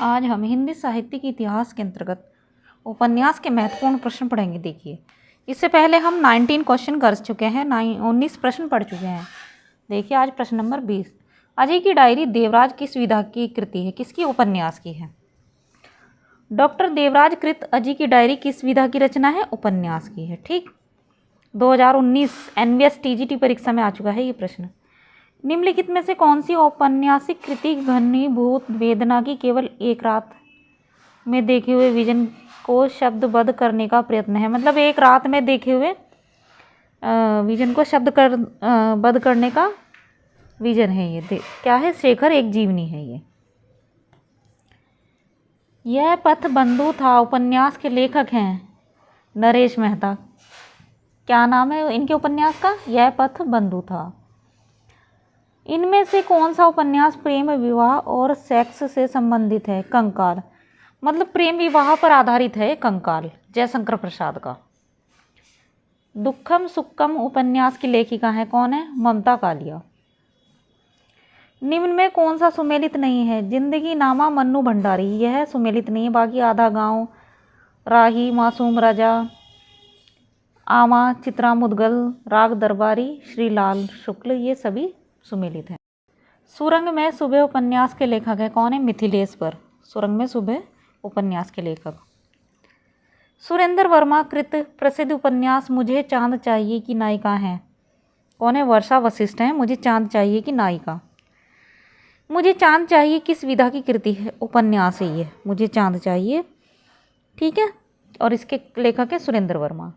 आज हम हिंदी साहित्य के इतिहास के अंतर्गत उपन्यास के महत्वपूर्ण प्रश्न पढ़ेंगे। देखिए, इससे पहले हम 19 क्वेश्चन कर चुके हैं, 19 प्रश्न पढ़ चुके हैं। देखिए, आज प्रश्न नंबर 20। अजय की डायरी देवराज किस विधा की कृति है? किसकी उपन्यास की है? डॉक्टर देवराज कृत अजय की डायरी किस विधा की रचना है? उपन्यास की है। ठीक, 2019 NBS TGT परीक्षा में आ चुका है ये प्रश्न। निम्नलिखित में से कौन सी औपन्यासिक कृति घनीभूत वेदना की केवल एक रात में देखे हुए विजन को शब्दबद्ध करने का प्रयत्न है? मतलब एक रात में देखे हुए विजन को बद्ध करने का विजन है ये। क्या है? शेखर एक जीवनी है ये। यह पथ बंधु था उपन्यास के लेखक हैं नरेश मेहता। क्या नाम है इनके उपन्यास का? यह पथ बंधु था। इनमें से कौन सा उपन्यास प्रेम विवाह और सेक्स से संबंधित है? कंकाल। मतलब प्रेम विवाह पर आधारित है कंकाल, जयशंकर प्रसाद का। दुखम सुखम उपन्यास की लेखिका है कौन है? ममता कालिया। निम्न में कौन सा सुमेलित नहीं है? जिंदगी नामा मन्नू भंडारी, यह सुमेलित नहीं है। बाकी आधा गांव, राही, मासूम राजा, आमा, चित्रा मुदगल, राग दरबारी, श्रीलाल शुक्ल, ये सभी सुमेलित हैं। सुरंग में सुबह उपन्यास के लेखक है कौन है? मिथिलेश्वर। सुरंग में सुबह उपन्यास के लेखक। सुरेंद्र वर्मा कृत प्रसिद्ध उपन्यास मुझे चांद चाहिए की नायिका है कौन है? वर्षा वशिष्ठ है। मुझे चांद चाहिए की नायिका। मुझे चांद चाहिए किस विधा की कृति है? उपन्यास है ये, मुझे चांद चाहिए। ठीक है, और इसके लेखक है सुरेंद्र वर्मा।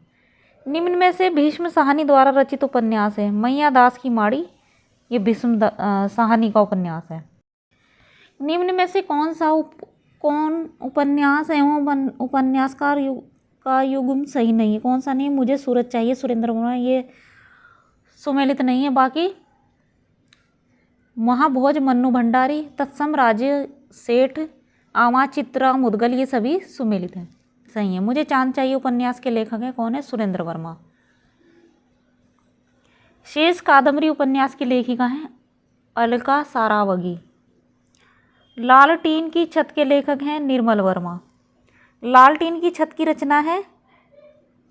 निम्न में से भीष्म साहनी द्वारा रचित उपन्यास है मैया दास की माड़ी, ये भीष्म साहनी का उपन्यास है। निम्न में से कौन उपन्यास एवं उपन्यासकार का युग्म सही नहीं है? कौन सा नहीं है? मुझे सूरज चाहिए, सुरेंद्र वर्मा, ये सुमेलित नहीं है। बाकी महाभोज मन्नू भंडारी, तत्सम राज्य सेठ, आमा, चित्रा मुदगल, ये सभी सुमेलित हैं, सही है। मुझे चांद चाहिए उपन्यास के लेखक है कौन है? सुरेंद्र वर्मा। शेष कादम्बरी उपन्यास की लेखिका हैं अलका सारावगी। लालटीन की छत के लेखक हैं निर्मल वर्मा। लालटीन की छत की रचना है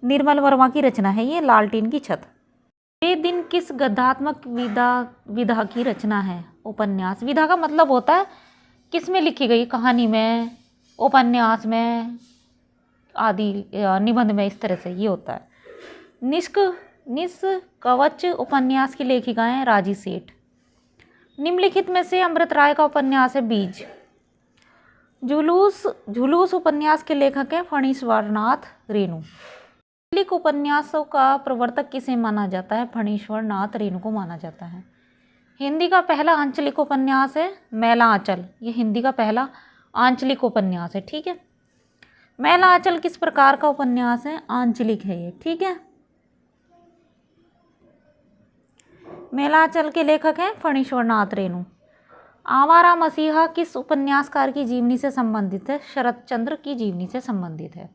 निर्मल वर्मा की रचना है ये, लालटीन की छत। ये दिन किस गद्यात्मक विधा की रचना है? उपन्यास। विधा का मतलब होता है किस में लिखी गई, कहानी में, उपन्यास में आदि, निबंध में, इस तरह से ये होता है। निष्कवच उपन्यास की लेखिका हैं राजी सेठ। निम्नलिखित में से अमृत राय का उपन्यास है बीज। जुलूस उपन्यास के लेखक हैं फणीश्वरनाथ रेणु। आंचलिक उपन्यासों का प्रवर्तक किसे माना जाता है? फणीश्वरनाथ रेणु को माना जाता है। हिंदी का पहला आंचलिक उपन्यास है मैला आंचल, ये हिंदी का पहला आंचलिक उपन्यास है। ठीक है, मैला आंचल किस प्रकार का उपन्यास है? आंचलिक है ये। ठीक है, मेलाचल के लेखक हैं फणीश्वरनाथ रेणु। आवारा मसीहा किस उपन्यासकार की जीवनी से संबंधित है? शरत चंद्र की जीवनी से संबंधित है।